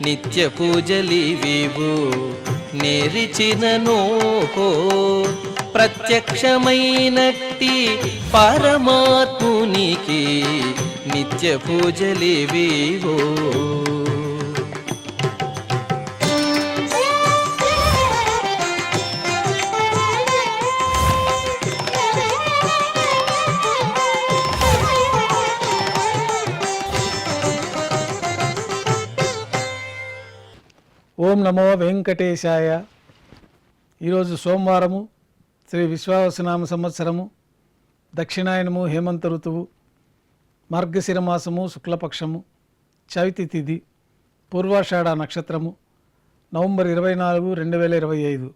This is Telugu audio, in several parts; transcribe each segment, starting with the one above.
నిత్య పూజలివివు నేరిచినను ప్రత్యక్షమైనట్టి పరమాత్మునికి నిత్య పూజలివివో. ఓం నమో వెంకటేశాయ. ఈరోజు సోమవారము, శ్రీ విశ్వావసునామ సంవత్సరము, దక్షిణాయనము, హేమంత ఋతువు, మార్గశిర మాసము, శుక్లపక్షము, చవితి తిథి, పూర్వాషాఢ నక్షత్రము, నవంబర్ 24, 2025.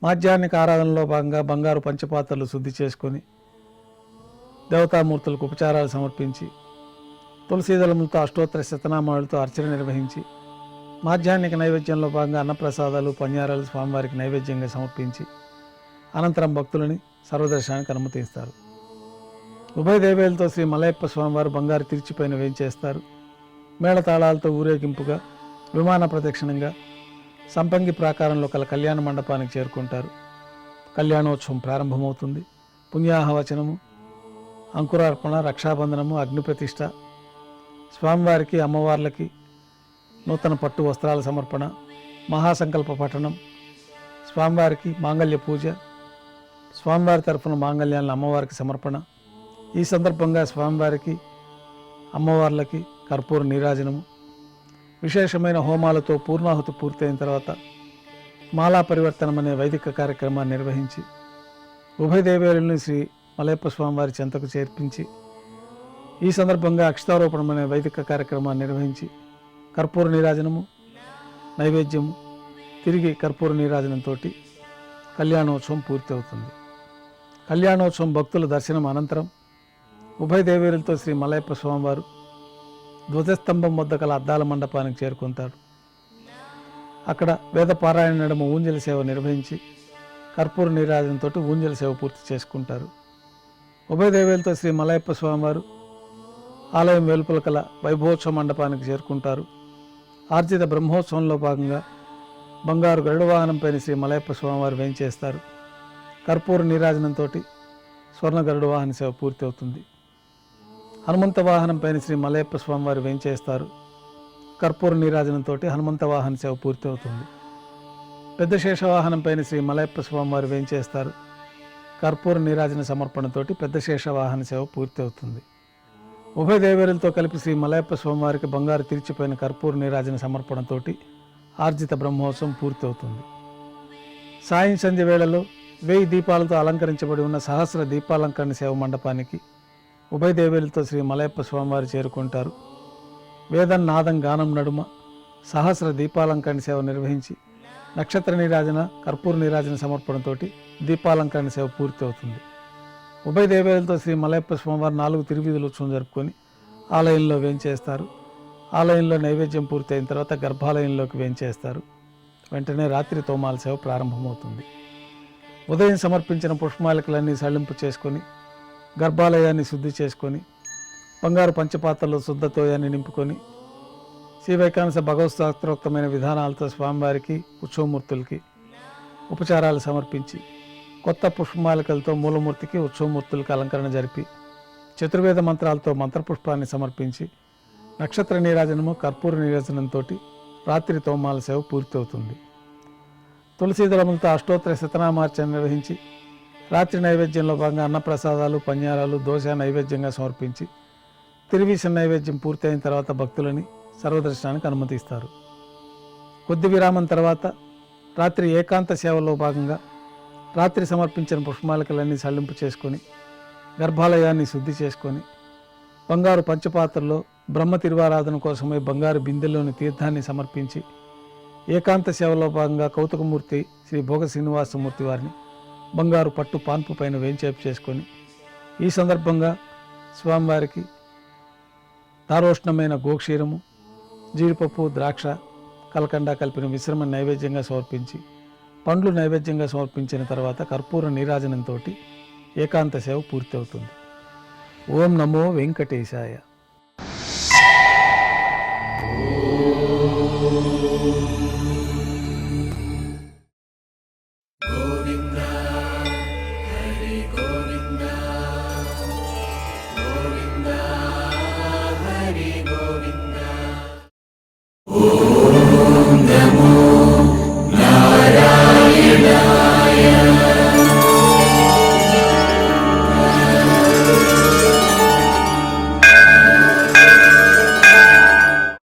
మాధ్యాహ్నిక ఆరాధనలో భాగంగా బంగారు పంచపాత్రలు శుద్ధి చేసుకొని దేవతామూర్తులకు ఉపచారాలు సమర్పించి తులసీదళములతో అష్టోత్తర శతనామాలతో అర్చన నిర్వహించి మాధ్యాహ్నిక నైవేద్యంలో భాగంగా అన్నప్రసాదాలు పన్యారాలు స్వామివారికి నైవేద్యంగా సమర్పించి అనంతరం భక్తులని సర్వదర్శనానికి అనుమతిస్తారు. ఉభయ దేవేలతో శ్రీ మలయప్ప స్వామివారు బంగారు తిరిచిపైన వేయించేస్తారు. మేళతాళాలతో ఊరేగింపుగా విమాన ప్రదక్షిణంగా సంపంగి ప్రాకారంలో కల కళ్యాణ మండపానికి చేరుకుంటారు. కళ్యాణోత్సవం ప్రారంభమవుతుంది. పుణ్యాహవచనము, అంకురార్పణ, రక్షాబంధనము, అగ్నిప్రతిష్ఠ, స్వామివారికి అమ్మవార్లకి నూతన పట్టు వస్త్రాల సమర్పణ, మహాసంకల్ప పఠనం, స్వామివారికి మాంగళ్య పూజ, స్వామివారి తరఫున మాంగళ్యాలను అమ్మవారికి సమర్పణ. ఈ సందర్భంగా స్వామివారికి అమ్మవార్లకి కర్పూర నీరాజనము, విశేషమైన హోమాలతో పూర్ణాహుతి పూర్తయిన తర్వాత మాలా పరివర్తనం అనే వైదిక కార్యక్రమాన్ని నిర్వహించి ఉభయ దేవేరుల్ని శ్రీ మలయప్ప స్వామివారి చెంతకు చేర్పించి ఈ సందర్భంగా అక్షతారోపణం అనే వైదిక కార్యక్రమాన్ని నిర్వహించి కర్పూర నీరాజనము, నైవేద్యము, తిరిగి కర్పూర నీరాజనంతో కళ్యాణోత్సవం పూర్తి అవుతుంది. కళ్యాణోత్సవం భక్తుల దర్శనం అనంతరం ఉభయ దేవేరులతో శ్రీ మలయప్ప స్వామివారు ధ్వజస్తంభం వద్ద కల అద్దాల మండపానికి చేరుకుంటారు. అక్కడ వేద పారాయణ నడుమ ఊంజల సేవ నిర్వహించి కర్పూర నీరాజనంతో ఊంజల సేవ పూర్తి చేసుకుంటారు. ఉభయ దేవేలతో శ్రీ మలయప్ప స్వామివారు ఆలయం వెలుపల కల వైభవోత్సవ మండపానికి చేరుకుంటారు. ఆర్జిత బ్రహ్మోత్సవంలో భాగంగా బంగారు గరుడ వాహనంపైన శ్రీ మలయప్ప స్వామివారు వేయించేస్తారు. కర్పూర నీరాజనంతో స్వర్ణ గరుడ వాహన సేవ పూర్తి అవుతుంది. హనుమంత వాహనం పైన శ్రీ మలయప్ప స్వామివారు వేయించేస్తారు. కర్పూర నీరాజనంతో హనుమంత వాహన సేవ పూర్తి అవుతుంది. పెద్ద శేషవాహనం పైన శ్రీ మలయప్ప స్వామివారు వేయించేస్తారు. కర్పూర నీరాజన సమర్పణతోటి పెద్ద శేషవాహన సేవ పూర్తి అవుతుంది. ఉభయ దేవేరులతో కలిపి శ్రీ మలయప్ప స్వామివారికి బంగారు తిరిచిపోయిన కర్పూర నీరాజన సమర్పణతోటి ఆర్జిత బ్రహ్మోత్సవం పూర్తి అవుతుంది. సాయం సంధ్య వేళలో 1000 దీపాలతో అలంకరించబడి ఉన్న సహస్ర దీపాలంకరణ సేవ మండపానికి ఉభయ దేవేలతో శ్రీ మలయప్ప స్వామివారు చేరుకుంటారు. వేదం నాదం గానం నడుమ సహస్ర దీపాలంకరణ సేవ నిర్వహించి నక్షత్ర నీరాజన, కర్పూర నీరాజన సమర్పణతో దీపాలంకరణ సేవ పూర్తి అవుతుంది. ఉభయ దేవేలతో శ్రీ మలయప్ప స్వామివారు 4 తిరువీధుల ఉత్సవం జరుపుకొని ఆలయంలో వేంచేస్తారు. ఆలయంలో నైవేద్యం పూర్తి అయిన తర్వాత గర్భాలయంలోకి వేంచేస్తారు. వెంటనే రాత్రి తోమాల సేవ ప్రారంభమవుతుంది. ఉదయం సమర్పించిన పుష్పమాలికలన్నీ సళ్లింపు చేసుకొని గర్భాలయాన్ని శుద్ధి చేసుకొని బంగారు పంచపాత్రలో శుద్ధ తోయాన్ని నింపుకొని శ్రీ వైకానస భగవత్శాస్త్రోక్తమైన విధానాలతో స్వామివారికి ఉత్సవమూర్తులకి ఉపచారాలు సమర్పించి కొత్త పుష్పమాలికలతో మూలమూర్తికి ఉత్సవమూర్తులకి అలంకరణ జరిపి చతుర్వేద మంత్రాలతో మంత్రపుష్పాన్ని సమర్పించి నక్షత్ర నీరాజనము, కర్పూర నీరాజనంతో రాత్రి తోమాల సేవ పూర్తి అవుతుంది. తులసీదళములతో అష్టోత్తర శతనామార్చన నిర్వహించి రాత్రి నైవేద్యంలో భాగంగా అన్నప్రసాదాలు, పన్యారాలు, దోశ నైవేద్యంగా సమర్పించి తిరువీసిన నైవేద్యం పూర్తయిన తర్వాత భక్తులని సర్వదర్శనానికి అనుమతిస్తారు. కొద్ది విరామం తర్వాత రాత్రి ఏకాంత సేవలో భాగంగా రాత్రి సమర్పించిన పుష్పమాలికలన్నీ సళ్లింపు చేసుకొని గర్భాలయాన్ని శుద్ధి చేసుకొని బంగారు పంచపాత్రలో బ్రహ్మ తిరువారాధన కోసమై బంగారు బిందెల్లోని తీర్థాన్ని సమర్పించి ఏకాంత సేవలో భాగంగా కౌతుకమూర్తి శ్రీ భోగ శ్రీనివాసమూర్తి వారిని బంగారు పట్టు పాన్పు పైన వేంచేపు చేసుకొని ఈ సందర్భంగా స్వామివారికి దారోష్ణమైన గోక్షీరము, జీడిపప్పు, ద్రాక్ష, కలకండ కలిపిన మిశ్రమం నైవేద్యంగా సమర్పించి పండ్లు నైవేద్యంగా సమర్పించిన తర్వాత కర్పూర నీరాజనంతో ఏకాంత సేవ పూర్తి అవుతుంది. ఓం నమో వెంకటేశాయ.